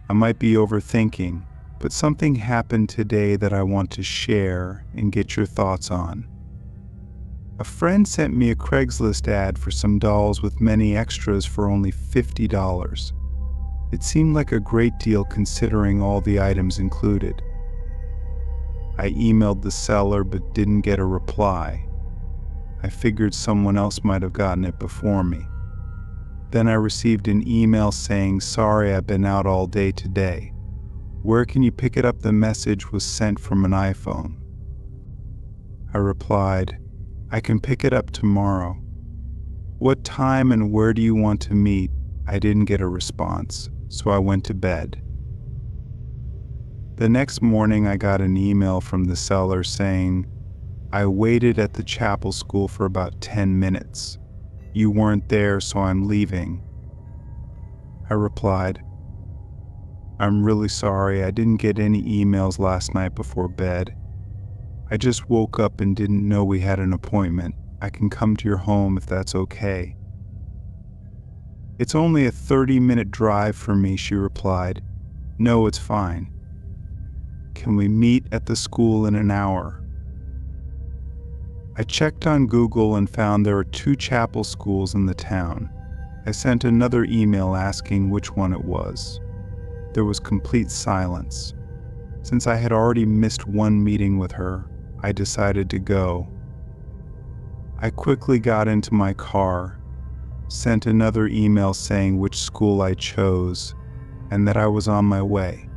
I might be overthinking, but something happened today that I want to share and get your thoughts on. A friend sent me a Craigslist ad for some dolls with many extras for only $50. It seemed like a great deal considering all the items included. I emailed the seller but didn't get a reply. I figured someone else might have gotten it before me. Then I received an email saying, "Sorry, I've been out all day today. Where can you pick it up?" The message was sent from an iPhone. I replied, "I can pick it up tomorrow. What time and where do you want to meet?" I didn't get a response, so I went to bed. The next morning I got an email from the seller saying, "I waited at the chapel school for about 10 minutes. You weren't there, so I'm leaving." I replied, "I'm really sorry, I didn't get any emails last night before bed. I just woke up and didn't know we had an appointment. I can come to your home if that's okay." "It's only a 30-minute drive for me," she replied. "No, it's fine. Can we meet at the school in an hour?" I checked on Google and found there are 2 chapel schools in the town. I sent another email asking which one it was. There was complete silence. Since I had already missed one meeting with her, I decided to go. I quickly got into my car, sent another email saying which school I chose, and that I was on my way.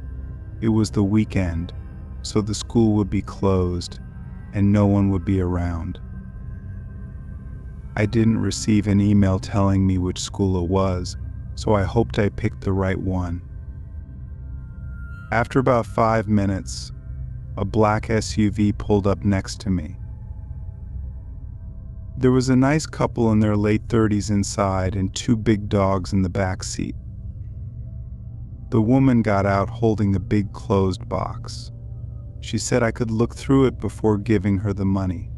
It was the weekend, so the school would be closed, and no one would be around. I didn't receive an email telling me which school it was, so I hoped I picked the right one. After about 5 minutes, a black SUV pulled up next to me. There was a nice couple in their late 30s inside and 2 big dogs in the back seat. The woman got out holding a big closed box. She said I could look through it before giving her the money.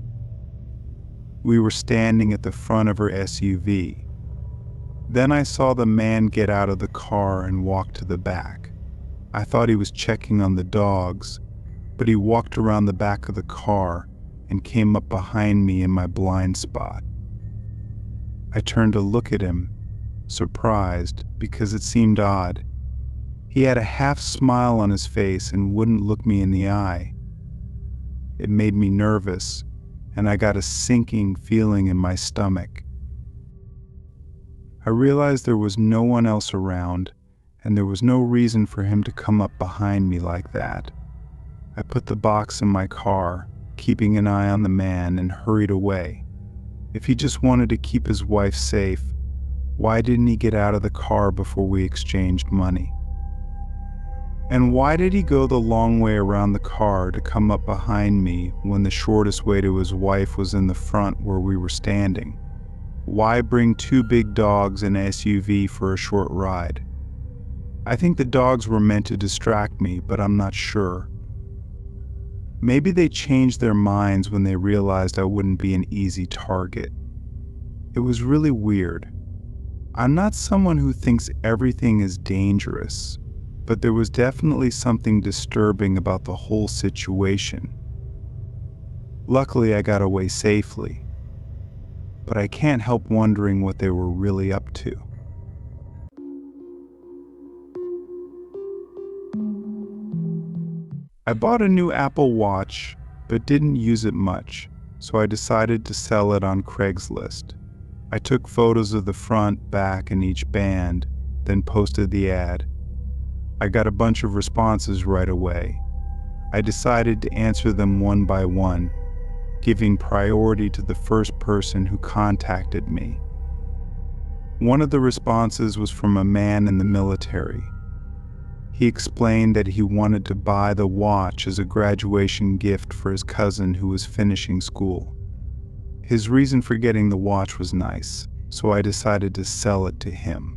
We were standing at the front of her SUV. Then I saw the man get out of the car and walk to the back. I thought he was checking on the dogs, but he walked around the back of the car and came up behind me in my blind spot. I turned to look at him, surprised because it seemed odd. He had a half smile on his face and wouldn't look me in the eye. It made me nervous, and I got a sinking feeling in my stomach. I realized there was no one else around, and there was no reason for him to come up behind me like that. I put the box in my car, keeping an eye on the man, and hurried away. If he just wanted to keep his wife safe, why didn't he get out of the car before we exchanged money? And why did he go the long way around the car to come up behind me when the shortest way to his wife was in the front where we were standing? Why bring 2 big dogs in an SUV for a short ride? I think the dogs were meant to distract me, but I'm not sure. Maybe they changed their minds when they realized I wouldn't be an easy target. It was really weird. I'm not someone who thinks everything is dangerous, but there was definitely something disturbing about the whole situation. Luckily, I got away safely, but I can't help wondering what they were really up to. I bought a new Apple Watch, but didn't use it much, so I decided to sell it on Craigslist. I took photos of the front, back, and each band, then posted the ad. I got a bunch of responses right away. I decided to answer them one by one, giving priority to the first person who contacted me. One of the responses was from a man in the military. He explained that he wanted to buy the watch as a graduation gift for his cousin who was finishing school. His reason for getting the watch was nice, so I decided to sell it to him.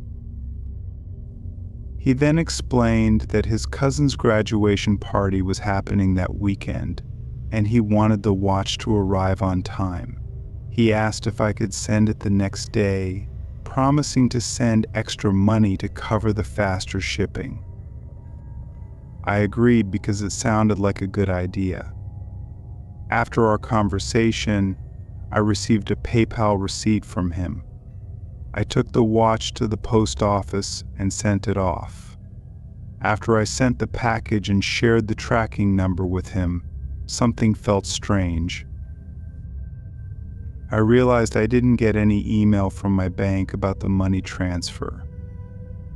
He then explained that his cousin's graduation party was happening that weekend, and he wanted the watch to arrive on time. He asked if I could send it the next day, promising to send extra money to cover the faster shipping. I agreed because it sounded like a good idea. After our conversation, I received a PayPal receipt from him. I took the watch to the post office and sent it off. After I sent the package and shared the tracking number with him, something felt strange. I realized I didn't get any email from my bank about the money transfer.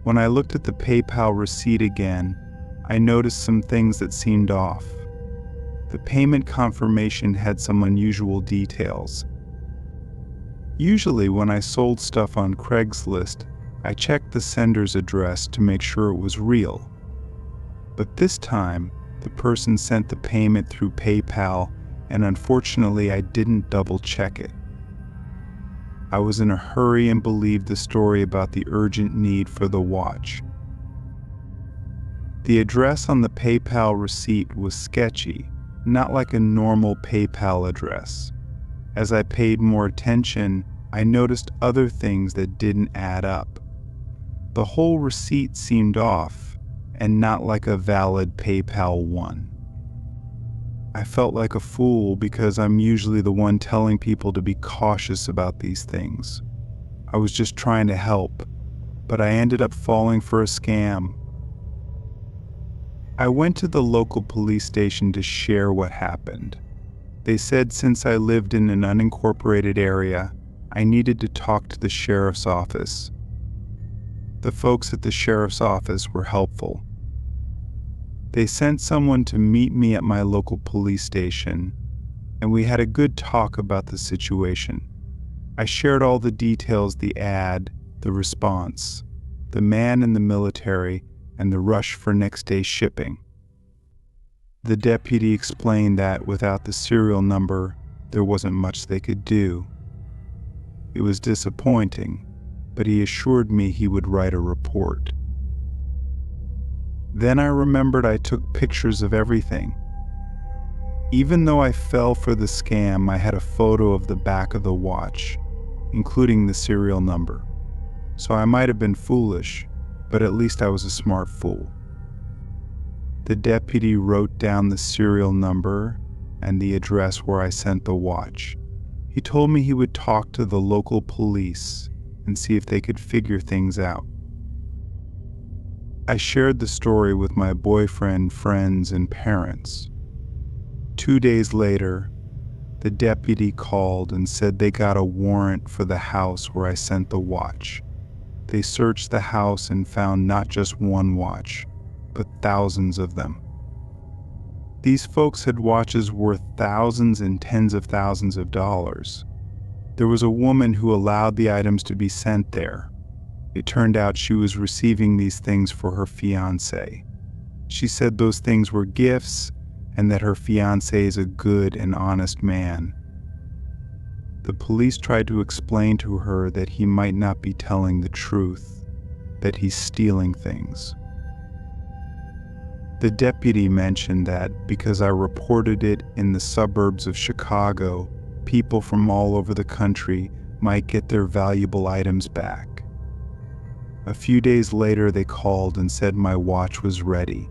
When I looked at the PayPal receipt again, I noticed some things that seemed off. The payment confirmation had some unusual details. Usually when I sold stuff on Craigslist, I checked the sender's address to make sure it was real. But this time, the person sent the payment through PayPal, and unfortunately I didn't double check it. I was in a hurry and believed the story about the urgent need for the watch. The address on the PayPal receipt was sketchy, not like a normal PayPal address. As I paid more attention, I noticed other things that didn't add up. The whole receipt seemed off, and not like a valid PayPal one. I felt like a fool because I'm usually the one telling people to be cautious about these things. I was just trying to help, but I ended up falling for a scam. I went to the local police station to share what happened. They said since I lived in an unincorporated area, I needed to talk to the sheriff's office. The folks at the sheriff's office were helpful. They sent someone to meet me at my local police station, and we had a good talk about the situation. I shared all the details: the ad, the response, the man in the military, and the rush for next day shipping. The deputy explained that without the serial number, there wasn't much they could do. It was disappointing, but he assured me he would write a report. Then I remembered I took pictures of everything. Even though I fell for the scam, I had a photo of the back of the watch, including the serial number. So I might have been foolish, but at least I was a smart fool. The deputy wrote down the serial number and the address where I sent the watch. He told me he would talk to the local police and see if they could figure things out. I shared the story with my boyfriend, friends, and parents. 2 days later, the deputy called and said they got a warrant for the house where I sent the watch. They searched the house and found not just one watch, but thousands of them. These folks had watches worth thousands and tens of thousands of dollars. There was a woman who allowed the items to be sent there. It turned out she was receiving these things for her fiancé. She said those things were gifts and that her fiancé is a good and honest man. The police tried to explain to her that he might not be telling the truth, that he's stealing things. The deputy mentioned that because I reported it in the suburbs of Chicago, people from all over the country might get their valuable items back. A few days later, they called and said my watch was ready.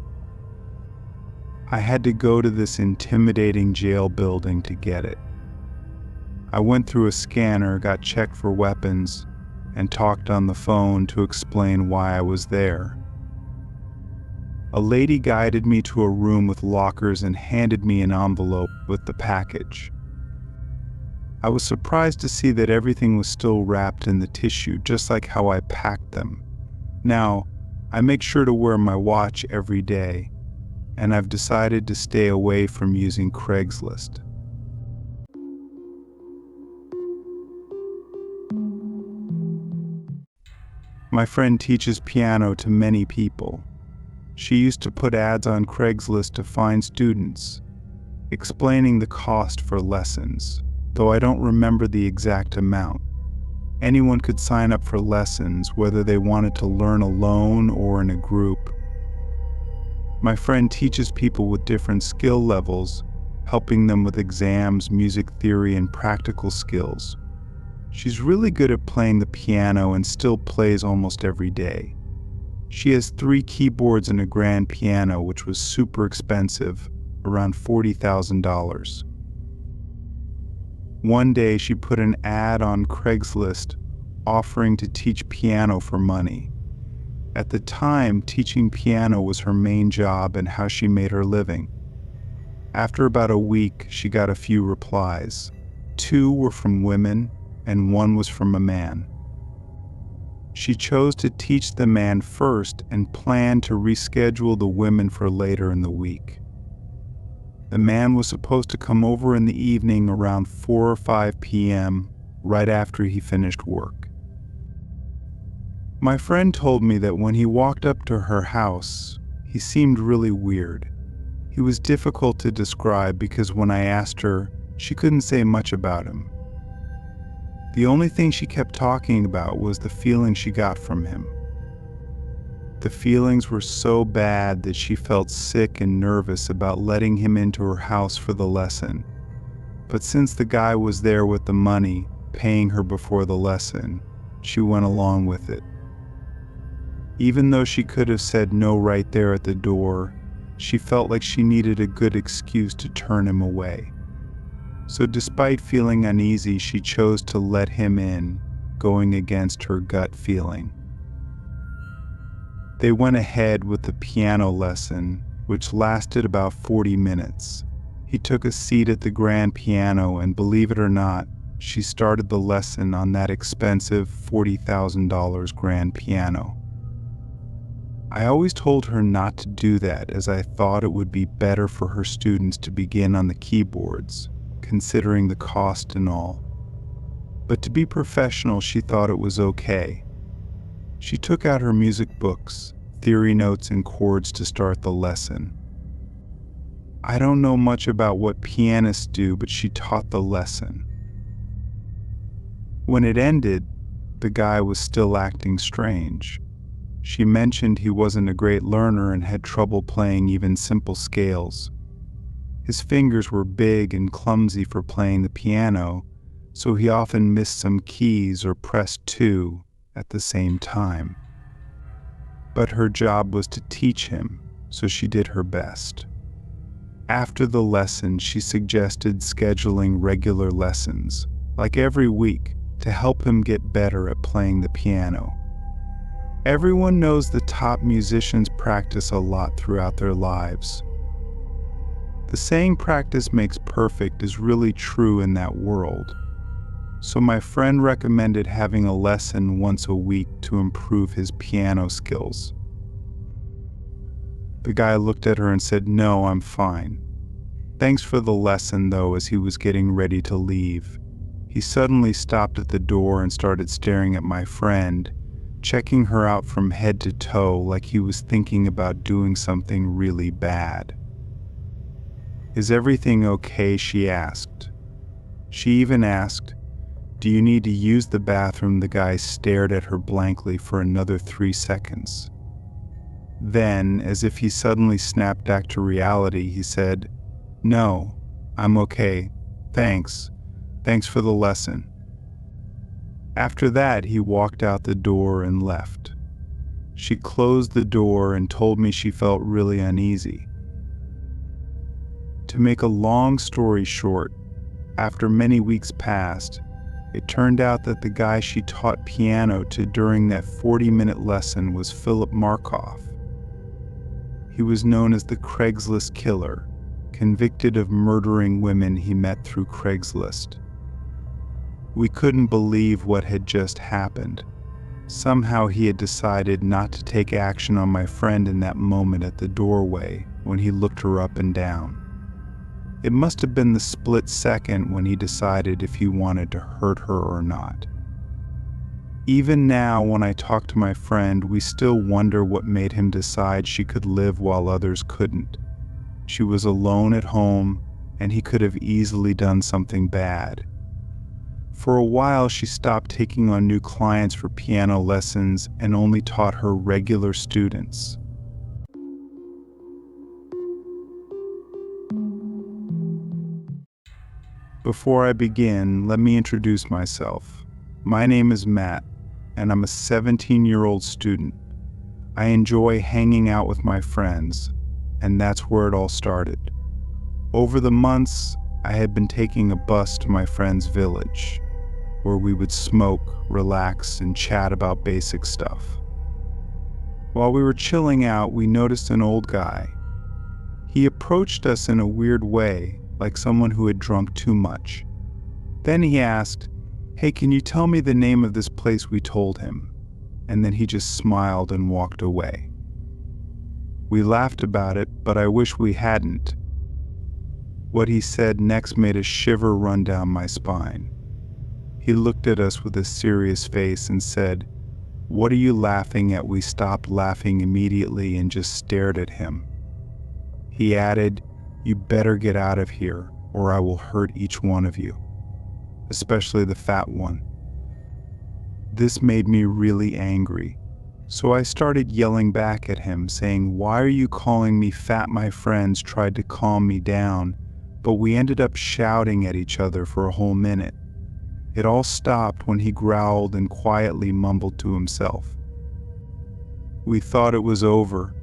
I had to go to this intimidating jail building to get it. I went through a scanner, got checked for weapons, and talked on the phone to explain why I was there. A lady guided me to a room with lockers and handed me an envelope with the package. I was surprised to see that everything was still wrapped in the tissue, just like how I packed them. Now, I make sure to wear my watch every day, and I've decided to stay away from using Craigslist. My friend teaches piano to many people. She used to put ads on Craigslist to find students, explaining the cost for lessons, though I don't remember the exact amount. Anyone could sign up for lessons, whether they wanted to learn alone or in a group. My friend teaches people with different skill levels, helping them with exams, music theory, and practical skills. She's really good at playing the piano and still plays almost every day. She has 3 keyboards and a grand piano, which was super expensive, around $40,000. One day she put an ad on Craigslist offering to teach piano for money. At the time, teaching piano was her main job and how she made her living. After about a week, she got a few replies. 2 were from women, and 1 was from a man. She chose to teach the man first and planned to reschedule the women for later in the week. The man was supposed to come over in the evening around 4 or 5 p.m., right after he finished work. My friend told me that when he walked up to her house, he seemed really weird. He was difficult to describe because when I asked her, she couldn't say much about him. The only thing she kept talking about was the feeling she got from him. The feelings were so bad that she felt sick and nervous about letting him into her house for the lesson. But since the guy was there with the money, paying her before the lesson, she went along with it. Even though she could have said no right there at the door, she felt like she needed a good excuse to turn him away. So despite feeling uneasy, she chose to let him in, going against her gut feeling. They went ahead with the piano lesson, which lasted about 40 minutes. He took a seat at the grand piano, and believe it or not, she started the lesson on that expensive $40,000 grand piano. I always told her not to do that, as I thought it would be better for her students to begin on the keyboards, considering the cost and all. But to be professional, she thought it was okay. She took out her music books, theory notes, and chords to start the lesson. I don't know much about what pianists do, but she taught the lesson. When it ended, the guy was still acting strange. She mentioned he wasn't a great learner and had trouble playing even simple scales. His fingers were big and clumsy for playing the piano, so he often missed some keys or pressed 2 at the same time. But her job was to teach him, so she did her best. After the lesson, she suggested scheduling regular lessons, like every week, to help him get better at playing the piano. Everyone knows the top musicians practice a lot throughout their lives. The saying "practice makes perfect" is really true in that world. So my friend recommended having a lesson once a week to improve his piano skills. The guy looked at her and said, "No, I'm fine. Thanks for the lesson," though. As he was getting ready to leave, he suddenly stopped at the door and started staring at my friend, checking her out from head to toe like he was thinking about doing something really bad. "Is everything okay?" she asked. She even asked, "Do you need to use the bathroom?" The guy stared at her blankly for another 3 seconds. Then, as if he suddenly snapped back to reality, he said, "No, I'm okay. Thanks. Thanks for the lesson." After that, he walked out the door and left. She closed the door and told me she felt really uneasy. To make a long story short, after many weeks passed, it turned out that the guy she taught piano to during that 40-minute lesson was Philip Markoff. He was known as the Craigslist killer, convicted of murdering women he met through Craigslist. We couldn't believe what had just happened. Somehow he had decided not to take action on my friend in that moment at the doorway when he looked her up and down. It must have been the split second when he decided if he wanted to hurt her or not. Even now, when I talk to my friend, we still wonder what made him decide she could live while others couldn't. She was alone at home, and he could have easily done something bad. For a while, she stopped taking on new clients for piano lessons and only taught her regular students. Before I begin, let me introduce myself. My name is Matt, and I'm a 17-year-old student. I enjoy hanging out with my friends, and that's where it all started. Over the months, I had been taking a bus to my friend's village, where we would smoke, relax, and chat about basic stuff. While we were chilling out, we noticed an old guy. He approached us in a weird way, like someone who had drunk too much. Then he asked, "Hey, can you tell me the name of this place we told him?" And then he just smiled and walked away. We laughed about it, but I wish we hadn't. What he said next made a shiver run down my spine. He looked at us with a serious face and said, "What are you laughing at?" We stopped laughing immediately and just stared at him. He added, "You better get out of here, or I will hurt each one of you, especially the fat one." This made me really angry, so I started yelling back at him, saying, "Why are you calling me fat?" My friends tried to calm me down, but we ended up shouting at each other for a whole minute. It all stopped when he growled and quietly mumbled to himself. We thought it was over,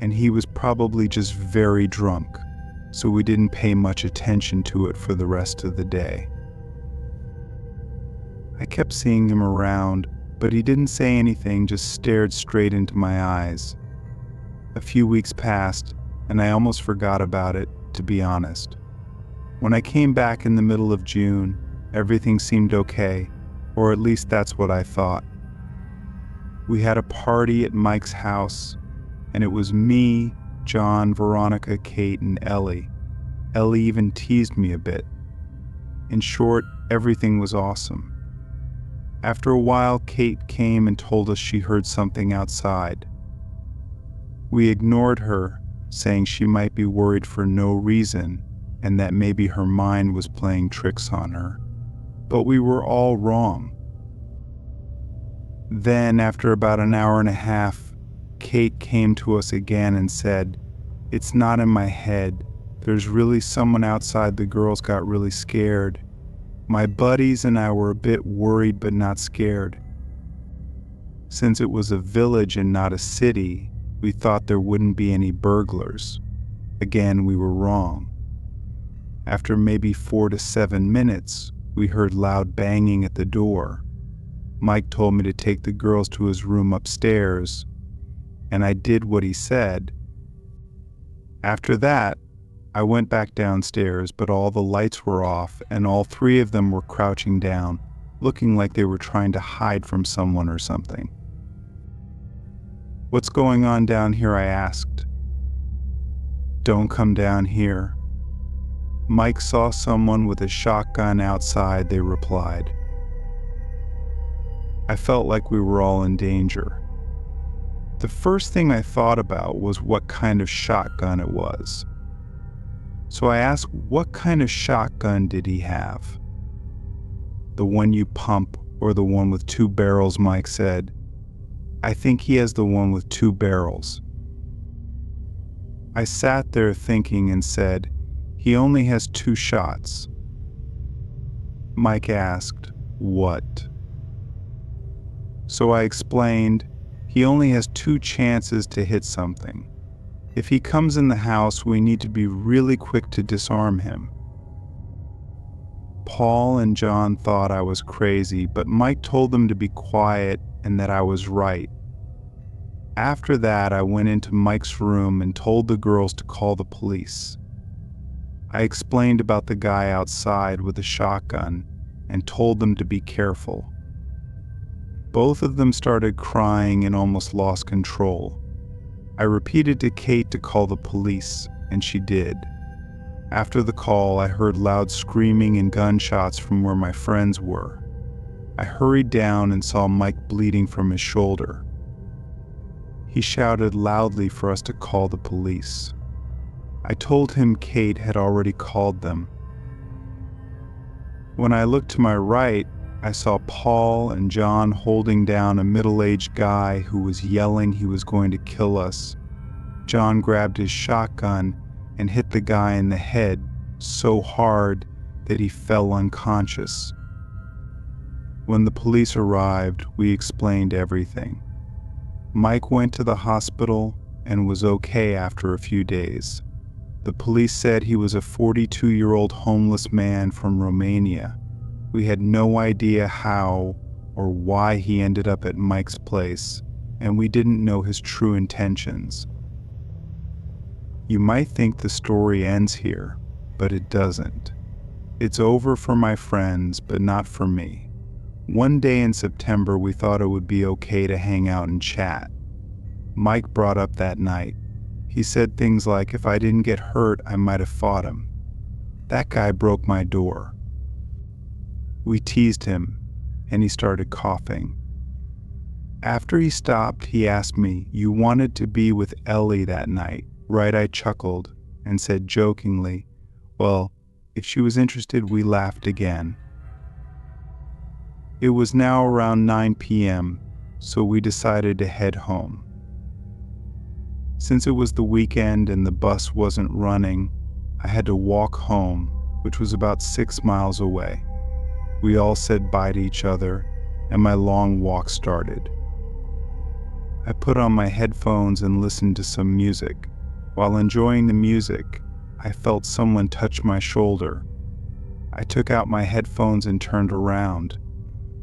and he was probably just very drunk, so we didn't pay much attention to it for the rest of the day. I kept seeing him around, but he didn't say anything, just stared straight into my eyes. A few weeks passed, and I almost forgot about it, to be honest. When I came back in the middle of June, everything seemed okay, or at least that's what I thought. We had a party at Mike's house, and it was me, John, Veronica, Kate, and Ellie. Ellie even teased me a bit. In short, everything was awesome. After a while, Kate came and told us she heard something outside. We ignored her, saying she might be worried for no reason, and that maybe her mind was playing tricks on her. But we were all wrong. Then, after about an hour and a half, Kate came to us again and said, "It's not in my head. There's really someone outside." The girls got really scared. My buddies and I were a bit worried but not scared. Since it was a village and not a city, we thought there wouldn't be any burglars. Again, we were wrong. After maybe 4 to 7 minutes, we heard loud banging at the door. Mike told me to take the girls to his room upstairs, and I did what he said. After that, I went back downstairs, but all the lights were off, and all 3 of them were crouching down, looking like they were trying to hide from someone or something. "What's going on down here?" I asked. "Don't come down here." "Mike saw someone with a shotgun outside," they replied. I felt like we were all in danger. The first thing I thought about was what kind of shotgun it was. So I asked, "What kind of shotgun did he have?" "The one you pump, or the one with 2 barrels?" Mike said. "I think he has the one with 2 barrels." I sat there thinking and said, "He only has 2 shots." Mike asked, "What?" So I explained, "He only has 2 chances to hit something. If he comes in the house, we need to be really quick to disarm him." Paul and John thought I was crazy, but Mike told them to be quiet and that I was right. After that, I went into Mike's room and told the girls to call the police. I explained about the guy outside with a shotgun and told them to be careful. Both of them started crying and almost lost control. I repeated to Kate to call the police, and she did. After the call, I heard loud screaming and gunshots from where my friends were. I hurried down and saw Mike bleeding from his shoulder. He shouted loudly for us to call the police. I told him Kate had already called them. When I looked to my right, I saw Paul and John holding down a middle-aged guy who was yelling he was going to kill us. John grabbed his shotgun and hit the guy in the head so hard that he fell unconscious. When the police arrived, we explained everything. Mike went to the hospital and was okay after a few days. The police said he was a 42-year-old homeless man from Romania. We had no idea how or why he ended up at Mike's place, and we didn't know his true intentions. You might think the story ends here, but it doesn't. It's over for my friends, but not for me. One day in September, we thought it would be okay to hang out and chat. Mike brought up that night. He said things like, if I didn't get hurt, I might have fought him. That guy broke my door. We teased him, and he started coughing. After he stopped, he asked me, "You wanted to be with Ellie that night, right?" I chuckled and said jokingly, "Well, if she was interested." We laughed again. It was now around 9 p.m., so we decided to head home. Since it was the weekend and the bus wasn't running, I had to walk home, which was about 6 miles away. We all said bye to each other, and my long walk started. I put on my headphones and listened to some music. While enjoying the music, I felt someone touch my shoulder. I took out my headphones and turned around.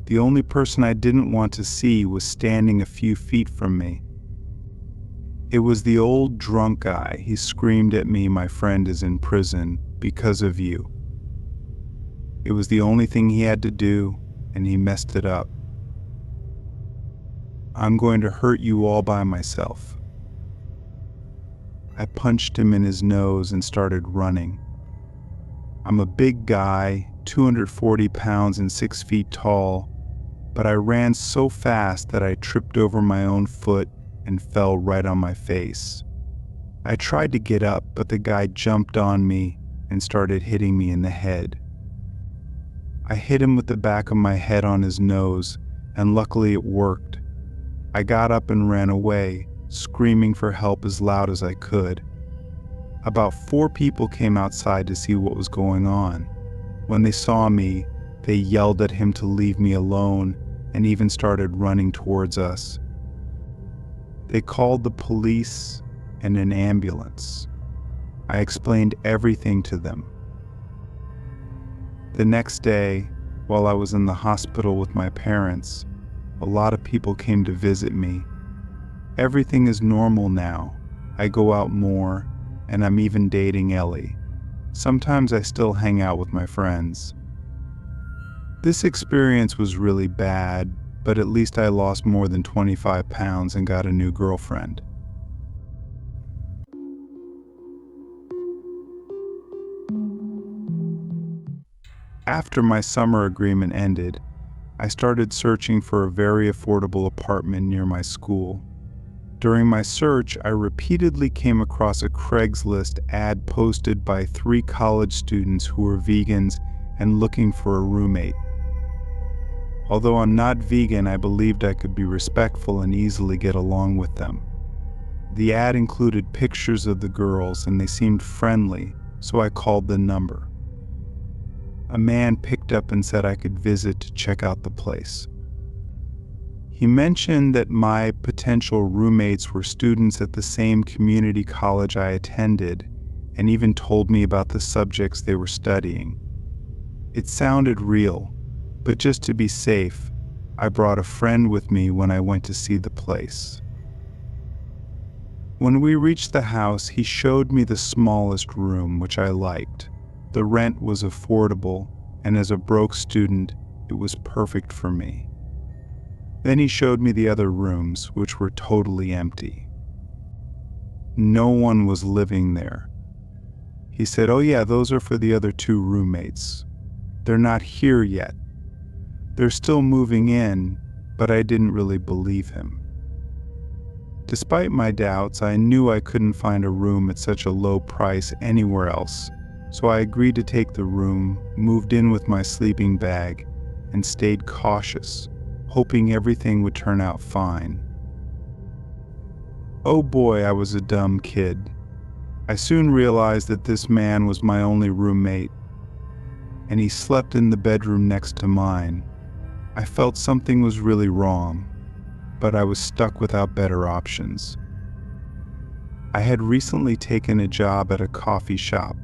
The only person I didn't want to see was standing a few feet from me. It was the old drunk guy. He screamed at me, "My friend is in prison because of you." It was the only thing he had to do, and he messed it up. "I'm going to hurt you all by myself." I punched him in his nose and started running. I'm a big guy, 240 pounds and 6 feet tall, but I ran so fast that I tripped over my own foot and fell right on my face. I tried to get up, but the guy jumped on me and started hitting me in the head. I hit him with the back of my head on his nose, and luckily it worked. I got up and ran away, screaming for help as loud as I could. About 4 people came outside to see what was going on. When they saw me, they yelled at him to leave me alone and even started running towards us. They called the police and an ambulance. I explained everything to them. The next day, while I was in the hospital with my parents, a lot of people came to visit me. Everything is normal now. I go out more, and I'm even dating Ellie. Sometimes I still hang out with my friends. This experience was really bad, but at least I lost more than 25 pounds and got a new girlfriend. After my summer agreement ended, I started searching for a very affordable apartment near my school. During my search, I repeatedly came across a Craigslist ad posted by 3 college students who were vegans and looking for a roommate. Although I'm not vegan, I believed I could be respectful and easily get along with them. The ad included pictures of the girls and they seemed friendly, so I called the number. A man picked up and said I could visit to check out the place. He mentioned that my potential roommates were students at the same community college I attended, and even told me about the subjects they were studying. It sounded real, but just to be safe, I brought a friend with me when I went to see the place. When we reached the house, he showed me the smallest room, which I liked. The rent was affordable, and as a broke student, it was perfect for me. Then he showed me the other rooms, which were totally empty. No one was living there. He said, "Oh yeah, those are for the other 2 roommates. They're not here yet. They're still moving in," but I didn't really believe him. Despite my doubts, I knew I couldn't find a room at such a low price anywhere else, so I agreed to take the room, moved in with my sleeping bag, and stayed cautious, hoping everything would turn out fine. Oh boy, I was a dumb kid. I soon realized that this man was my only roommate, and he slept in the bedroom next to mine. I felt something was really wrong. but I was stuck without better options. I had recently taken a job at a coffee shop,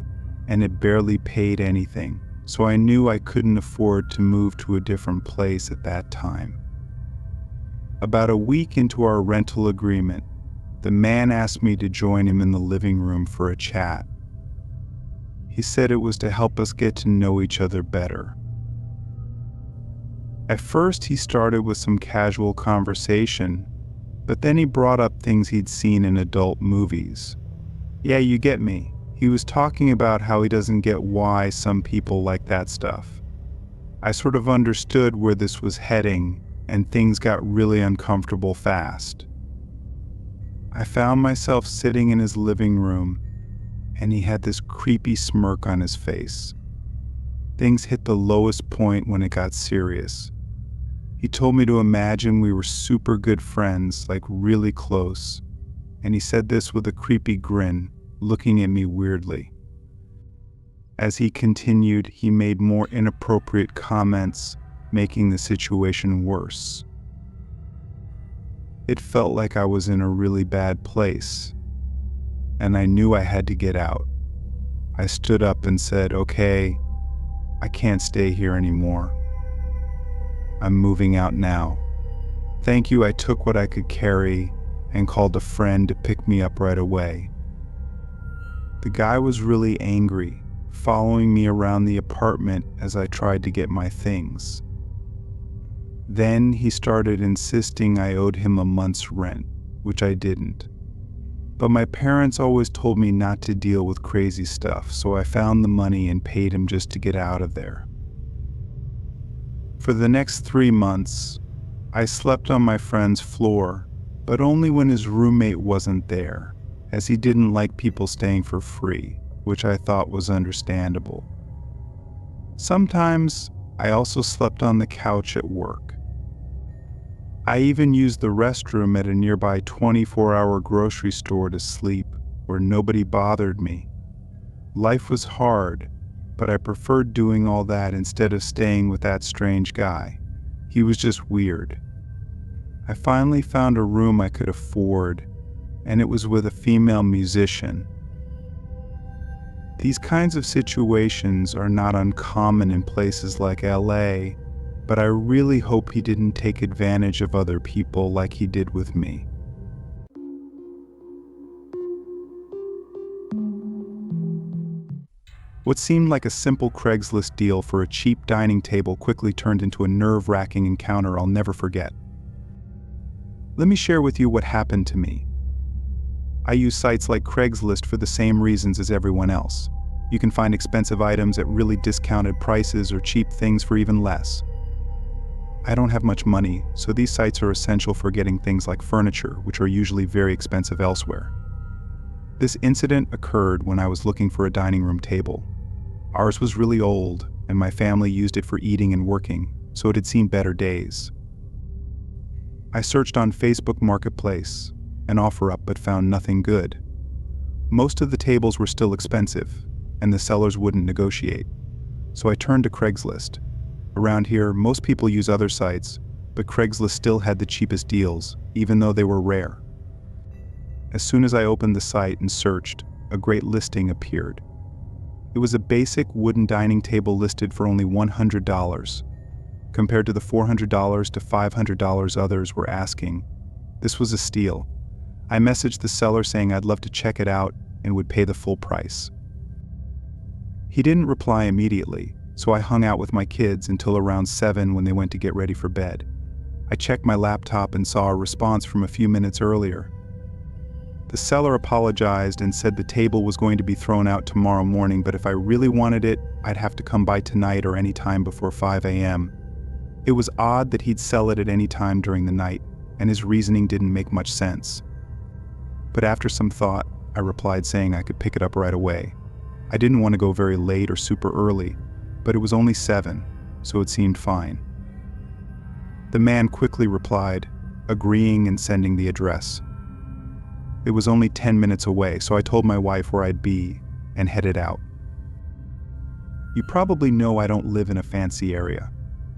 and it barely paid anything, so I knew I couldn't afford to move to a different place at that time. About a week into our rental agreement, the man asked me to join him in the living room for a chat. He said it was to help us get to know each other better. At first, he started with some casual conversation, but then he brought up things he'd seen in adult movies. Yeah, you get me. He was talking about how he doesn't get why some people like that stuff. I sort of understood where this was heading, and things got really uncomfortable fast. I found myself sitting in his living room, and he had this creepy smirk on his face. Things hit the lowest point when it got serious. He told me to imagine we were super good friends, like really close, and he said this with a creepy grin, looking at me weirdly. As he continued, he made more inappropriate comments, making the situation worse. It felt like I was in a really bad place, and I knew I had to get out. I stood up and said, "Okay, I can't stay here anymore. I'm moving out now. Thank you." I took what I could carry and called a friend to pick me up right away. The guy was really angry, following me around the apartment as I tried to get my things. Then he started insisting I owed him a month's rent, which I didn't. But my parents always told me not to deal with crazy stuff, so I found the money and paid him just to get out of there. For the next 3 months, I slept on my friend's floor, but only when his roommate wasn't there, as he didn't like people staying for free, which I thought was understandable. Sometimes I also slept on the couch at work. I even used the restroom at a nearby 24-hour grocery store to sleep, where nobody bothered me. Life was hard, but I preferred doing all that instead of staying with that strange guy. He was just weird. I finally found a room I could afford, and it was with a female musician. These kinds of situations are not uncommon in places like LA, but I really hope he didn't take advantage of other people like he did with me. What seemed like a simple Craigslist deal for a cheap dining table quickly turned into a nerve-wracking encounter I'll never forget. Let me share with you what happened to me. I use sites like Craigslist for the same reasons as everyone else. You can find expensive items at really discounted prices or cheap things for even less. I don't have much money, so these sites are essential for getting things like furniture, which are usually very expensive elsewhere. This incident occurred when I was looking for a dining room table. Ours was really old, and my family used it for eating and working, so it had seen better days. I searched on Facebook Marketplace, an OfferUp, but found nothing good. Most of the tables were still expensive, and the sellers wouldn't negotiate. So I turned to Craigslist. Around here, most people use other sites, but Craigslist still had the cheapest deals, even though they were rare. As soon as I opened the site and searched, a great listing appeared. It was a basic wooden dining table listed for only $100. Compared to the $400 to $500 others were asking, this was a steal. I messaged the seller saying I'd love to check it out and would pay the full price. He didn't reply immediately, so I hung out with my kids until around 7 when they went to get ready for bed. I checked my laptop and saw a response from a few minutes earlier. The seller apologized and said the table was going to be thrown out tomorrow morning, but if I really wanted it, I'd have to come by tonight or any time before 5 a.m. It was odd that he'd sell it at any time during the night, and his reasoning didn't make much sense. But after some thought, I replied saying I could pick it up right away. I didn't want to go very late or super early, but it was only 7, so it seemed fine. The man quickly replied, agreeing and sending the address. It was only 10 minutes away, so I told my wife where I'd be and headed out. You probably know I don't live in a fancy area.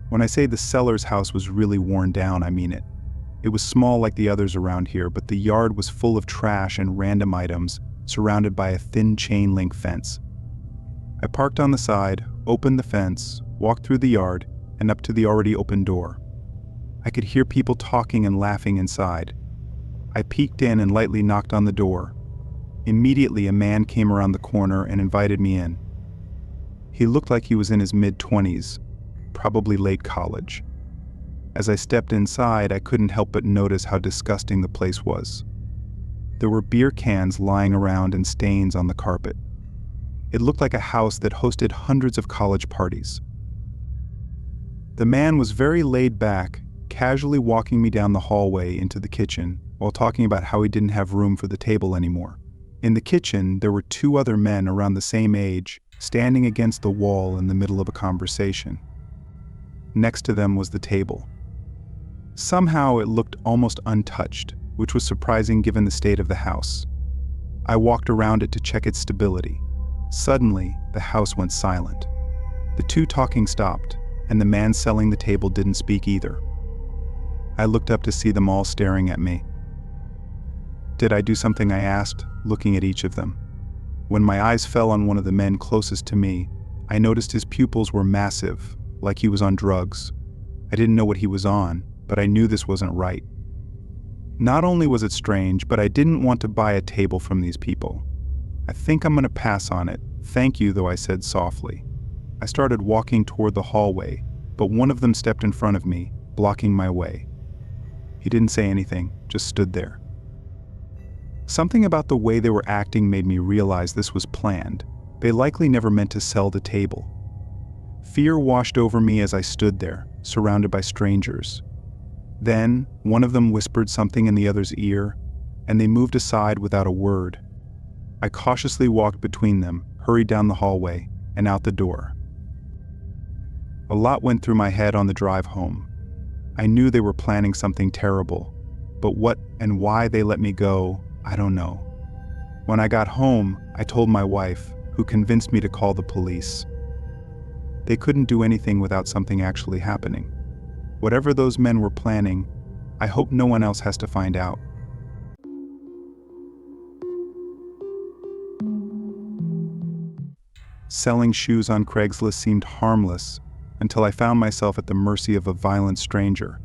When I say the seller's house was really worn down, I mean it. It was small like the others around here, but the yard was full of trash and random items, surrounded by a thin chain link fence. I parked on the side, opened the fence, walked through the yard, and up to the already open door. I could hear people talking and laughing inside. I peeked in and lightly knocked on the door. Immediately, a man came around the corner and invited me in. He looked like he was in his mid-20s, probably late college. As I stepped inside, I couldn't help but notice how disgusting the place was. There were beer cans lying around and stains on the carpet. It looked like a house that hosted hundreds of college parties. The man was very laid back, casually walking me down the hallway into the kitchen while talking about how he didn't have room for the table anymore. In the kitchen, there were two other men around the same age, standing against the wall in the middle of a conversation. Next to them was the table. Somehow it looked almost untouched, which was surprising given the state of the house. I walked around it to check its stability. Suddenly, the house went silent. The two talking stopped, and the man selling the table didn't speak either. I looked up to see them all staring at me. "Did I do something?" I asked, looking at each of them. When my eyes fell on one of the men closest to me, I noticed his pupils were massive, like he was on drugs. I didn't know what he was on, but I knew this wasn't right. Not only was it strange, but I didn't want to buy a table from these people. "I think I'm going to pass on it. Thank you," though, I said softly. I started walking toward the hallway, but one of them stepped in front of me, blocking my way. He didn't say anything, just stood there. Something about the way they were acting made me realize this was planned. They likely never meant to sell the table. Fear washed over me as I stood there, surrounded by strangers. Then, one of them whispered something in the other's ear, and they moved aside without a word. I cautiously walked between them, hurried down the hallway, and out the door. A lot went through my head on the drive home. I knew they were planning something terrible, but what and why they let me go, I don't know. When I got home, I told my wife, who convinced me to call the police. They couldn't do anything without something actually happening. Whatever those men were planning, I hope no one else has to find out. Selling shoes on Craigslist seemed harmless until I found myself at the mercy of a violent stranger.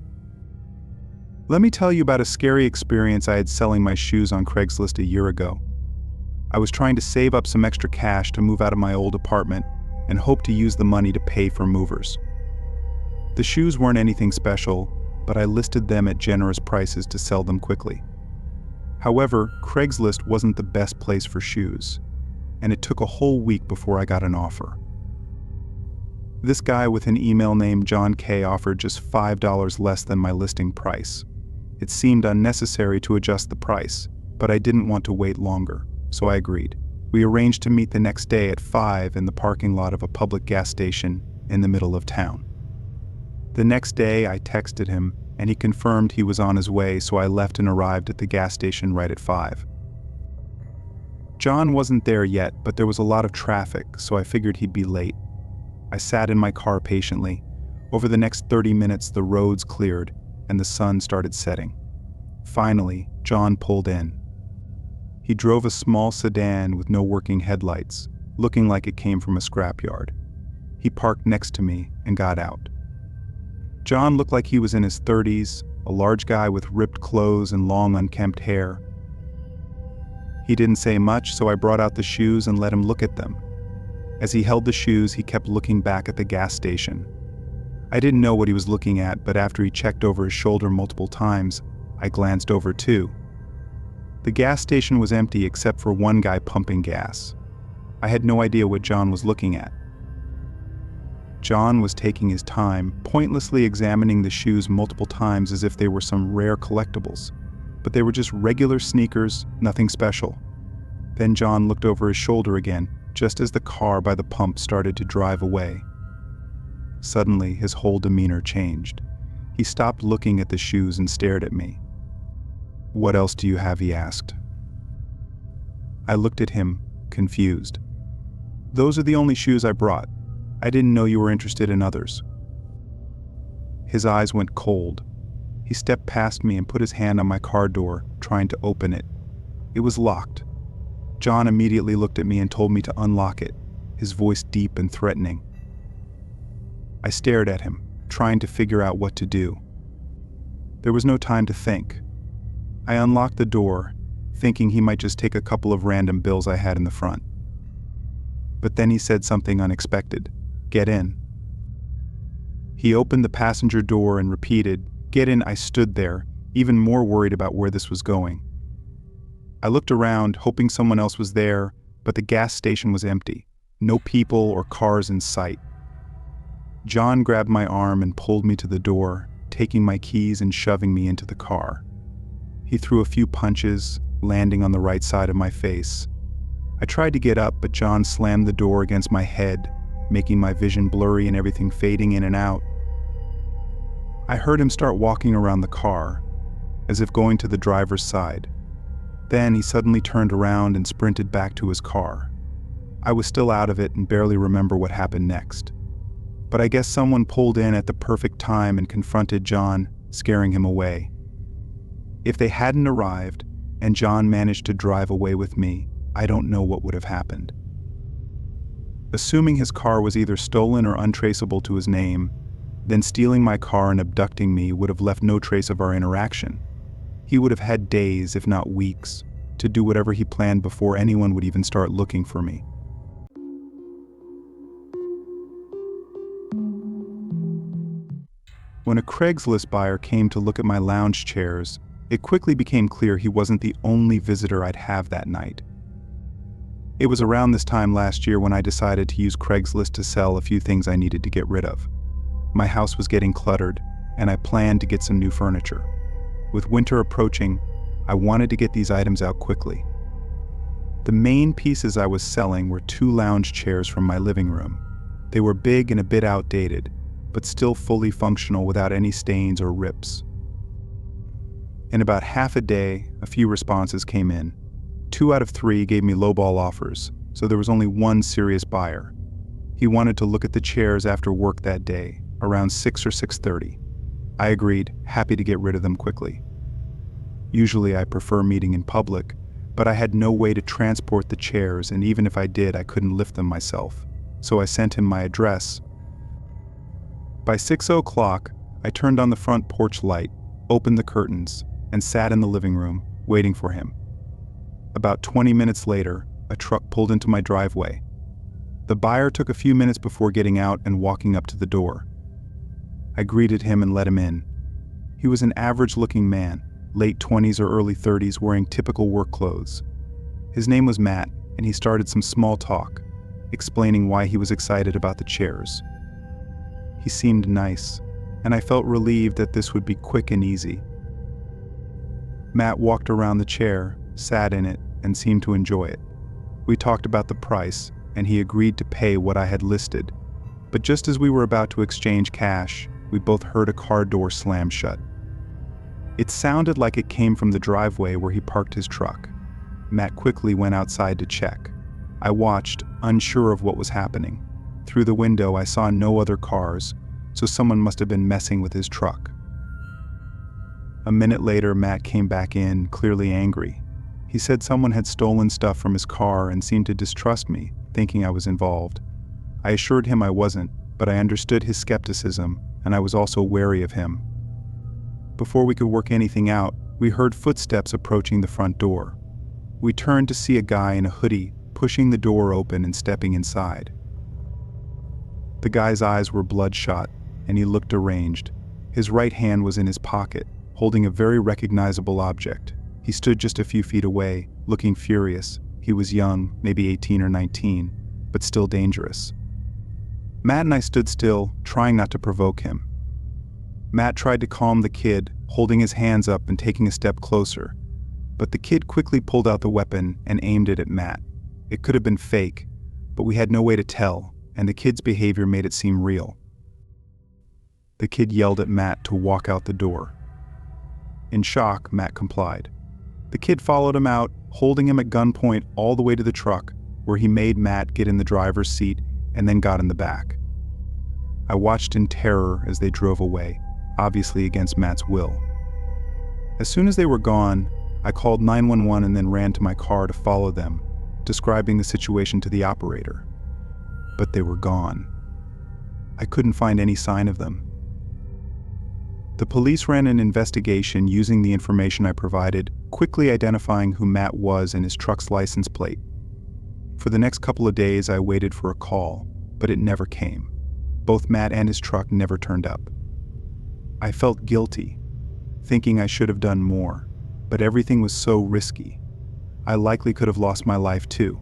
Let me tell you about a scary experience I had selling my shoes on Craigslist a year ago. I was trying to save up some extra cash to move out of my old apartment and hoped to use the money to pay for movers. The shoes weren't anything special, but I listed them at generous prices to sell them quickly. However, Craigslist wasn't the best place for shoes, and it took a whole week before I got an offer. This guy with an email named John K. offered just $5 less than my listing price. It seemed unnecessary to adjust the price, but I didn't want to wait longer, so I agreed. We arranged to meet the next day at 5 in the parking lot of a public gas station in the middle of town. The next day, I texted him, and he confirmed he was on his way, so I left and arrived at the gas station right at 5. John wasn't there yet, but there was a lot of traffic, so I figured he'd be late. I sat in my car patiently. Over the next 30 minutes, the roads cleared, and the sun started setting. Finally, John pulled in. He drove a small sedan with no working headlights, looking like it came from a scrapyard. He parked next to me and got out. John looked like he was in his 30s, a large guy with ripped clothes and long unkempt hair. He didn't say much, so I brought out the shoes and let him look at them. As he held the shoes, he kept looking back at the gas station. I didn't know what he was looking at, but after he checked over his shoulder multiple times, I glanced over too. The gas station was empty except for one guy pumping gas. I had no idea what John was looking at. John was taking his time, pointlessly examining the shoes multiple times as if they were some rare collectibles. But they were just regular sneakers, nothing special. Then John looked over his shoulder again, just as the car by the pump started to drive away. Suddenly, his whole demeanor changed. He stopped looking at the shoes and stared at me. "What else do you have?" he asked. I looked at him, confused. "Those are the only shoes I brought. I didn't know you were interested in others." His eyes went cold. He stepped past me and put his hand on my car door, trying to open it. It was locked. John immediately looked at me and told me to unlock it, his voice deep and threatening. I stared at him, trying to figure out what to do. There was no time to think. I unlocked the door, thinking he might just take a couple of random bills I had in the front. But then he said something unexpected. "Get in." He opened the passenger door and repeated, "Get in." I stood there, even more worried about where this was going. I looked around, hoping someone else was there, but the gas station was empty. No people or cars in sight. John grabbed my arm and pulled me to the door, taking my keys and shoving me into the car. He threw a few punches, landing on the right side of my face. I tried to get up, but John slammed the door against my head, making my vision blurry and everything fading in and out. I heard him start walking around the car, as if going to the driver's side. Then he suddenly turned around and sprinted back to his car. I was still out of it and barely remember what happened next. But I guess someone pulled in at the perfect time and confronted John, scaring him away. If they hadn't arrived, and John managed to drive away with me, I don't know what would have happened. Assuming his car was either stolen or untraceable to his name, then stealing my car and abducting me would have left no trace of our interaction. He would have had days, if not weeks, to do whatever he planned before anyone would even start looking for me. When a Craigslist buyer came to look at my lounge chairs, it quickly became clear he wasn't the only visitor I'd have that night. It was around this time last year when I decided to use Craigslist to sell a few things I needed to get rid of. My house was getting cluttered, and I planned to get some new furniture. With winter approaching, I wanted to get these items out quickly. The main pieces I was selling were 2 lounge chairs from my living room. They were big and a bit outdated, but still fully functional without any stains or rips. In about half a day, a few responses came in. 2 out of 3 gave me lowball offers, so there was only one serious buyer. He wanted to look at the chairs after work that day, around 6 or 6:30. I agreed, happy to get rid of them quickly. Usually I prefer meeting in public, but I had no way to transport the chairs, and even if I did, I couldn't lift them myself. So I sent him my address. By 6:00, I turned on the front porch light, opened the curtains, and sat in the living room, waiting for him. About 20 minutes later, a truck pulled into my driveway. The buyer took a few minutes before getting out and walking up to the door. I greeted him and let him in. He was an average-looking man, late 20s or early 30s, wearing typical work clothes. His name was Matt, and he started some small talk, explaining why he was excited about the chairs. He seemed nice, and I felt relieved that this would be quick and easy. Matt walked around the chair, sat in it, and seemed to enjoy it. We talked about the price, and he agreed to pay what I had listed. But just as we were about to exchange cash, we both heard a car door slam shut. It sounded like it came from the driveway where he parked his truck. Matt quickly went outside to check. I watched, unsure of what was happening. Through the window, I saw no other cars, so someone must have been messing with his truck. A minute later, Matt came back in, clearly angry. He said someone had stolen stuff from his car and seemed to distrust me, thinking I was involved. I assured him I wasn't, but I understood his skepticism, and I was also wary of him. Before we could work anything out, we heard footsteps approaching the front door. We turned to see a guy in a hoodie pushing the door open and stepping inside. The guy's eyes were bloodshot, and he looked deranged. His right hand was in his pocket, holding a very recognizable object. He stood just a few feet away, looking furious. He was young, maybe 18 or 19, but still dangerous. Matt and I stood still, trying not to provoke him. Matt tried to calm the kid, holding his hands up and taking a step closer. But the kid quickly pulled out the weapon and aimed it at Matt. It could have been fake, but we had no way to tell, and the kid's behavior made it seem real. The kid yelled at Matt to walk out the door. In shock, Matt complied. The kid followed him out, holding him at gunpoint all the way to the truck, where he made Matt get in the driver's seat and then got in the back. I watched in terror as they drove away, obviously against Matt's will. As soon as they were gone, I called 911 and then ran to my car to follow them, describing the situation to the operator. But they were gone. I couldn't find any sign of them. The police ran an investigation using the information I provided, quickly identifying who Matt was and his truck's license plate. For the next couple of days, I waited for a call, but it never came. Both Matt and his truck never turned up. I felt guilty, thinking I should have done more, but everything was so risky. I likely could have lost my life too.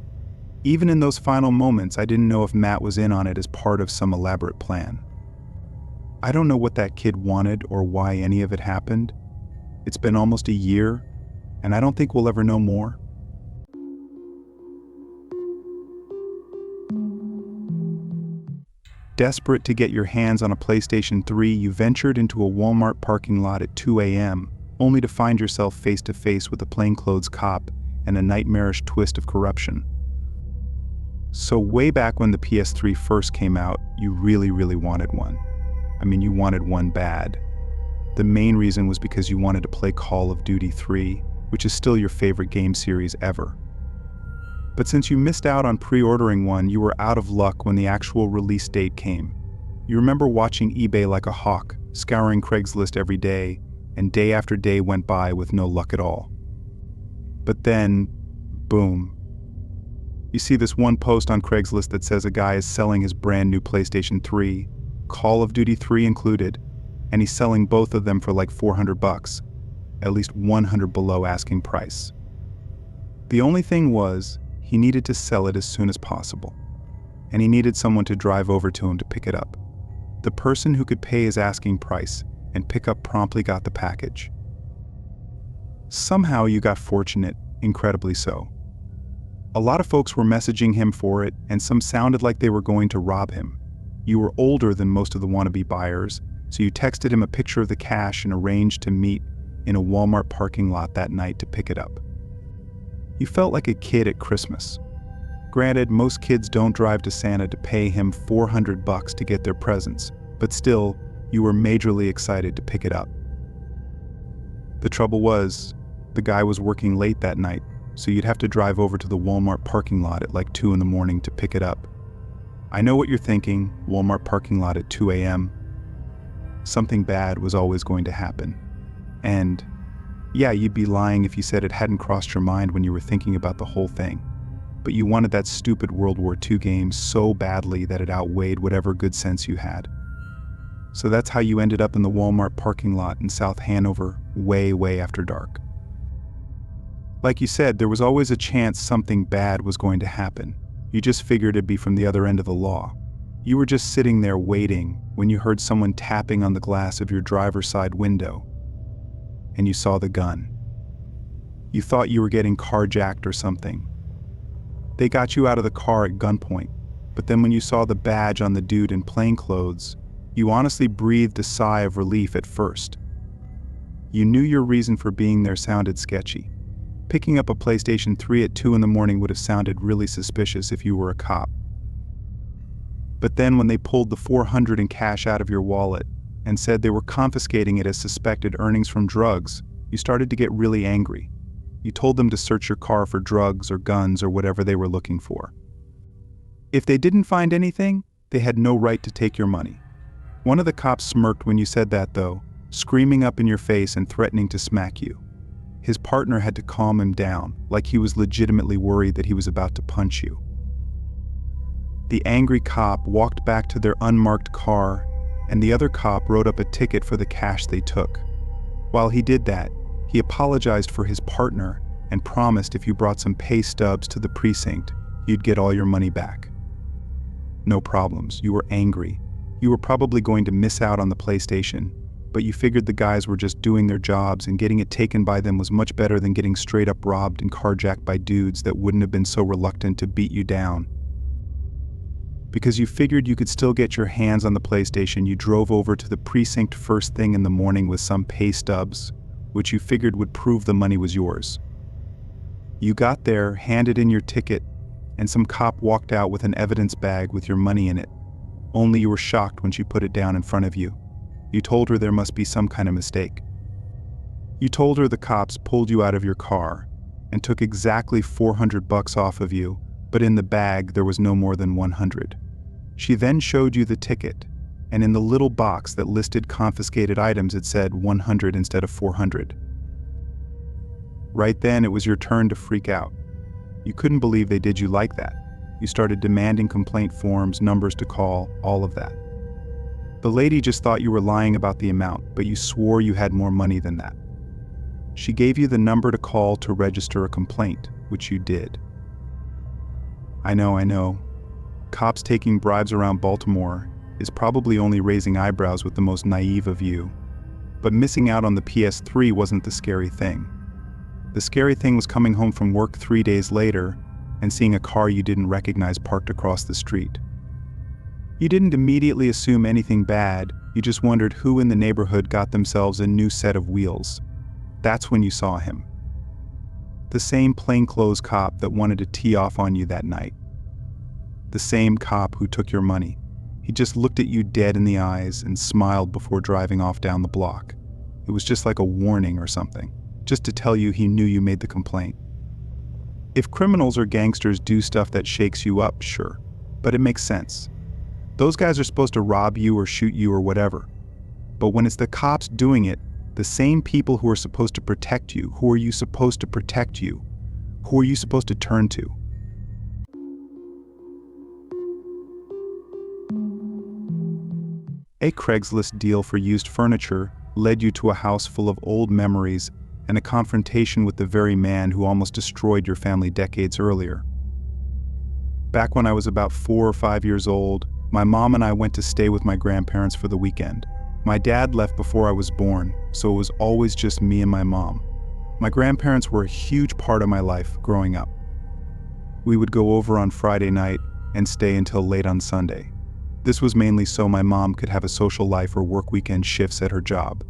Even in those final moments, I didn't know if Matt was in on it as part of some elaborate plan. I don't know what that kid wanted or why any of it happened. It's been almost a year, and I don't think we'll ever know more. Desperate to get your hands on a PlayStation 3, you ventured into a Walmart parking lot at 2 a.m., only to find yourself face to face with a plainclothes cop and a nightmarish twist of corruption. So way back when the PS3 first came out, you really wanted one. I mean, you wanted one bad. The main reason was because you wanted to play Call of Duty 3, which is still your favorite game series ever. But since you missed out on pre-ordering one, you were out of luck when the actual release date came. You remember watching eBay like a hawk, scouring Craigslist every day, and day after day went by with no luck at all. But then, boom. You see this one post on Craigslist that says a guy is selling his brand new PlayStation 3, Call of Duty 3 included, and he's selling both of them for like $400, at least $100 below asking price. The only thing was, he needed to sell it as soon as possible, and he needed someone to drive over to him to pick it up. The person who could pay his asking price and pick up promptly got the package. Somehow you got fortunate, incredibly so. A lot of folks were messaging him for it, and some sounded like they were going to rob him. You were older than most of the wannabe buyers, so you texted him a picture of the cash and arranged to meet in a Walmart parking lot that night to pick it up. You felt like a kid at Christmas. Granted, most kids don't drive to Santa to pay him $400 to get their presents, but still, you were majorly excited to pick it up. The trouble was, the guy was working late that night, so you'd have to drive over to the Walmart parking lot at like 2 in the morning to pick it up. I know what you're thinking, Walmart parking lot at 2 a.m. Something bad was always going to happen. And yeah, you'd be lying if you said it hadn't crossed your mind when you were thinking about the whole thing. But you wanted that stupid World War II game so badly that it outweighed whatever good sense you had. So that's how you ended up in the Walmart parking lot in South Hanover way after dark. Like you said, there was always a chance something bad was going to happen. You just figured it'd be from the other end of the law. You were just sitting there waiting when you heard someone tapping on the glass of your driver's side window, and you saw the gun. You thought you were getting carjacked or something. They got you out of the car at gunpoint, but then when you saw the badge on the dude in plain clothes, you honestly breathed a sigh of relief at first. You knew your reason for being there sounded sketchy. Picking up a PlayStation 3 at 2 in the morning would have sounded really suspicious if you were a cop. But then when they pulled the $400 in cash out of your wallet and said they were confiscating it as suspected earnings from drugs, you started to get really angry. You told them to search your car for drugs or guns or whatever they were looking for. If they didn't find anything, they had no right to take your money. One of the cops smirked when you said that though, screaming up in your face and threatening to smack you. His partner had to calm him down, like he was legitimately worried that he was about to punch you. The angry cop walked back to their unmarked car, and the other cop wrote up a ticket for the cash they took. While he did that, he apologized for his partner and promised if you brought some pay stubs to the precinct, you'd get all your money back. No problems, you were angry. You were probably going to miss out on the PlayStation, but you figured the guys were just doing their jobs and getting it taken by them was much better than getting straight up robbed and carjacked by dudes that wouldn't have been so reluctant to beat you down. Because you figured you could still get your hands on the PlayStation, you drove over to the precinct first thing in the morning with some pay stubs, which you figured would prove the money was yours. You got there, handed in your ticket, and some cop walked out with an evidence bag with your money in it. Only you were shocked when she put it down in front of you. You told her there must be some kind of mistake. You told her the cops pulled you out of your car and took exactly $400 off of you, but in the bag there was no more than 100. She then showed you the ticket, and in the little box that listed confiscated items it said 100 instead of 400. Right then it was your turn to freak out. You couldn't believe they did you like that. You started demanding complaint forms, numbers to call, all of that. The lady just thought you were lying about the amount, but you swore you had more money than that. She gave you the number to call to register a complaint, which you did. I know. Cops taking bribes around Baltimore is probably only raising eyebrows with the most naive of you. But missing out on the PS3 wasn't the scary thing. The scary thing was coming home from work 3 days later and seeing a car you didn't recognize parked across the street. You didn't immediately assume anything bad, you just wondered who in the neighborhood got themselves a new set of wheels. That's when you saw him. The same plainclothes cop that wanted to tee off on you that night. The same cop who took your money. He just looked at you dead in the eyes and smiled before driving off down the block. It was just like a warning or something, just to tell you he knew you made the complaint. If criminals or gangsters do stuff that shakes you up, sure, but it makes sense. Those guys are supposed to rob you or shoot you or whatever. But when it's the cops doing it, the same people who are supposed to protect you, who are you supposed to protect you? Who are you supposed to turn to? A Craigslist deal for used furniture led you to a house full of old memories and a confrontation with the very man who almost destroyed your family decades earlier. Back when I was about 4 or 5 years old, my mom and I went to stay with my grandparents for the weekend. My dad left before I was born, so it was always just me and my mom. My grandparents were a huge part of my life growing up. We would go over on Friday night and stay until late on Sunday. This was mainly so my mom could have a social life or work weekend shifts at her job.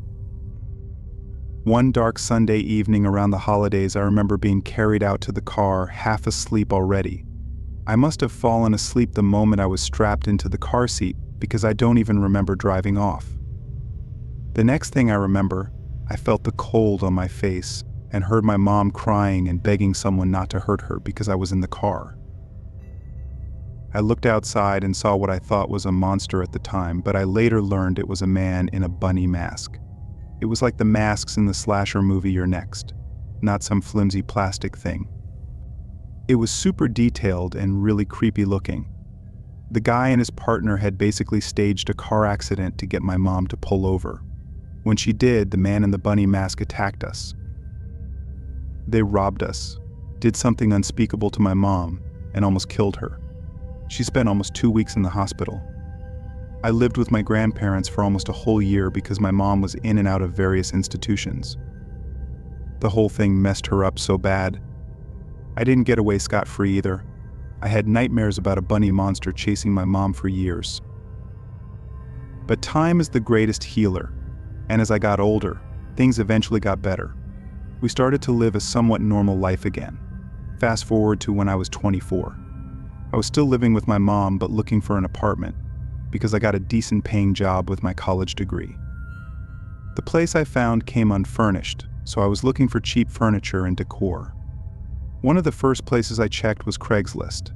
One dark Sunday evening around the holidays, I remember being carried out to the car, half asleep already. I must have fallen asleep the moment I was strapped into the car seat because I don't even remember driving off. The next thing I remember, I felt the cold on my face and heard my mom crying and begging someone not to hurt her because I was in the car. I looked outside and saw what I thought was a monster at the time, but I later learned it was a man in a bunny mask. It was like the masks in the slasher movie You're Next, not some flimsy plastic thing. It was super detailed and really creepy looking. The guy and his partner had basically staged a car accident to get my mom to pull over. When she did, the man in the bunny mask attacked us. They robbed us, did something unspeakable to my mom, and almost killed her. She spent almost 2 weeks in the hospital. I lived with my grandparents for almost a whole year because my mom was in and out of various institutions. The whole thing messed her up so bad. I didn't get away scot-free either. I had nightmares about a bunny monster chasing my mom for years. But time is the greatest healer, and as I got older, things eventually got better. We started to live a somewhat normal life again. Fast forward to when I was 24. I was still living with my mom but looking for an apartment because I got a decent paying job with my college degree. The place I found came unfurnished, so I was looking for cheap furniture and decor. One of the first places I checked was Craigslist.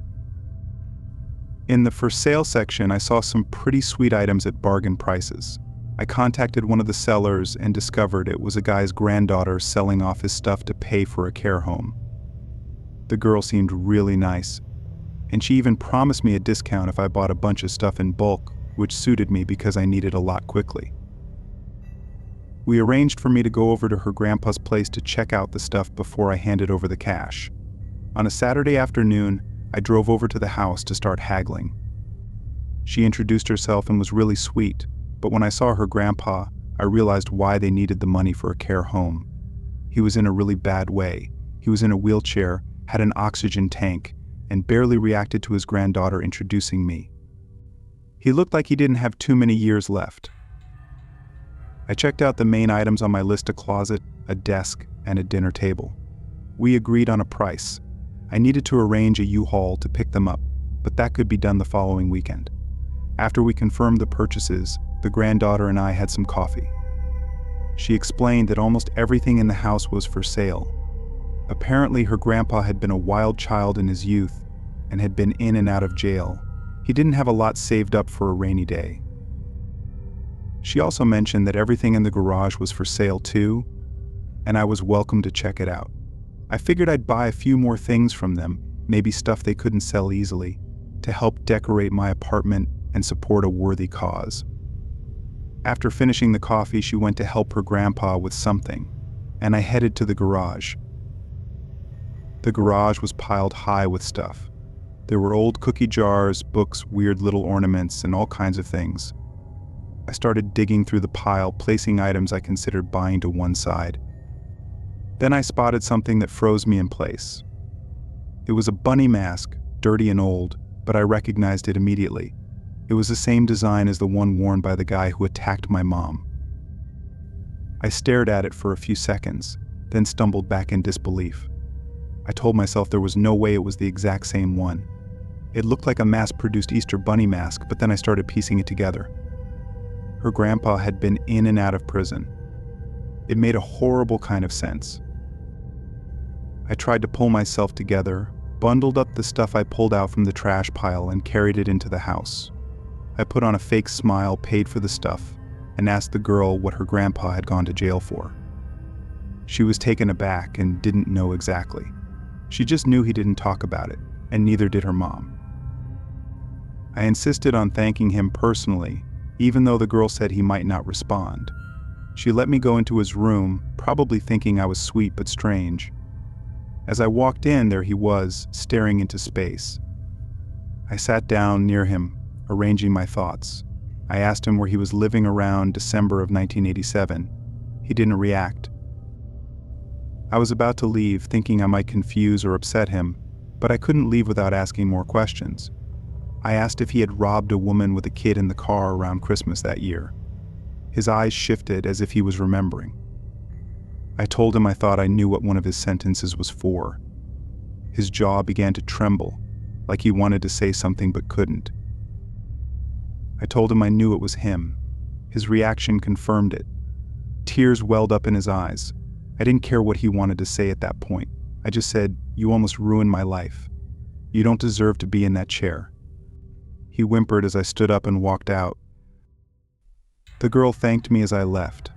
In the for sale section, I saw some pretty sweet items at bargain prices. I contacted one of the sellers and discovered it was a guy's granddaughter selling off his stuff to pay for a care home. The girl seemed really nice, and she even promised me a discount if I bought a bunch of stuff in bulk, which suited me because I needed a lot quickly. We arranged for me to go over to her grandpa's place to check out the stuff before I handed over the cash. On a Saturday afternoon, I drove over to the house to start haggling. She introduced herself and was really sweet, but when I saw her grandpa, I realized why they needed the money for a care home. He was in a really bad way. He was in a wheelchair, had an oxygen tank, and barely reacted to his granddaughter introducing me. He looked like he didn't have too many years left. I checked out the main items on my list: a closet, a desk, and a dinner table. We agreed on a price. I needed to arrange a U-Haul to pick them up, but that could be done the following weekend. After we confirmed the purchases, the granddaughter and I had some coffee. She explained that almost everything in the house was for sale. Apparently, her grandpa had been a wild child in his youth and had been in and out of jail. He didn't have a lot saved up for a rainy day. She also mentioned that everything in the garage was for sale too, and I was welcome to check it out. I figured I'd buy a few more things from them, maybe stuff they couldn't sell easily, to help decorate my apartment and support a worthy cause. After finishing the coffee, she went to help her grandpa with something, and I headed to the garage. The garage was piled high with stuff. There were old cookie jars, books, weird little ornaments, and all kinds of things. I started digging through the pile, placing items I considered buying to one side. Then I spotted something that froze me in place. It was a bunny mask, dirty and old, but I recognized it immediately. It was the same design as the one worn by the guy who attacked my mom. I stared at it for a few seconds, then stumbled back in disbelief. I told myself there was no way it was the exact same one. It looked like a mass-produced Easter bunny mask, but then I started piecing it together. Her grandpa had been in and out of prison. It made a horrible kind of sense. I tried to pull myself together, bundled up the stuff I pulled out from the trash pile, and carried it into the house. I put on a fake smile, paid for the stuff, and asked the girl what her grandpa had gone to jail for. She was taken aback and didn't know exactly. She just knew he didn't talk about it, and neither did her mom. I insisted on thanking him personally, even though the girl said he might not respond. She let me go into his room, probably thinking I was sweet but strange. As I walked in, there he was, staring into space. I sat down near him, arranging my thoughts. I asked him where he was living around December of 1987. He didn't react. I was about to leave, thinking I might confuse or upset him, but I couldn't leave without asking more questions. I asked if he had robbed a woman with a kid in the car around Christmas that year. His eyes shifted as if he was remembering. I told him I thought I knew what one of his sentences was for. His jaw began to tremble, like he wanted to say something but couldn't. I told him I knew it was him. His reaction confirmed it. Tears welled up in his eyes. I didn't care what he wanted to say at that point. I just said, "You almost ruined my life. You don't deserve to be in that chair." He whimpered as I stood up and walked out. The girl thanked me as I left,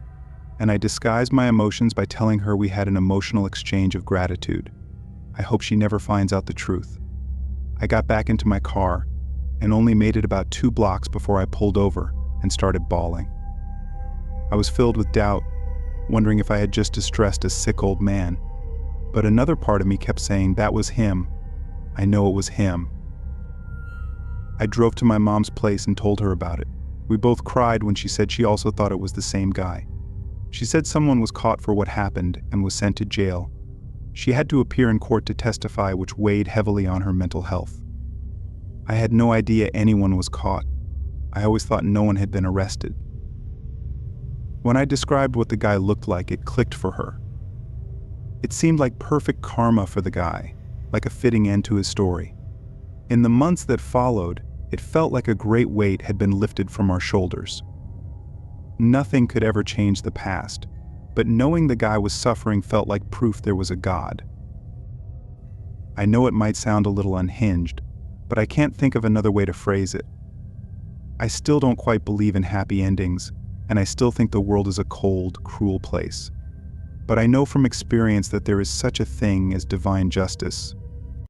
and I disguised my emotions by telling her we had an emotional exchange of gratitude. I hope she never finds out the truth. I got back into my car and only made it about 2 blocks before I pulled over and started bawling. I was filled with doubt, wondering if I had just distressed a sick old man. But another part of me kept saying, that was him. I know it was him. I drove to my mom's place and told her about it. We both cried when she said she also thought it was the same guy. She said someone was caught for what happened and was sent to jail. She had to appear in court to testify, which weighed heavily on her mental health. I had no idea anyone was caught. I always thought no one had been arrested. When I described what the guy looked like, it clicked for her. It seemed like perfect karma for the guy, like a fitting end to his story. In the months that followed, it felt like a great weight had been lifted from our shoulders. Nothing could ever change the past, but knowing the guy was suffering felt like proof there was a God. I know it might sound a little unhinged, but I can't think of another way to phrase it. I still don't quite believe in happy endings, and I still think the world is a cold, cruel place. But I know from experience that there is such a thing as divine justice,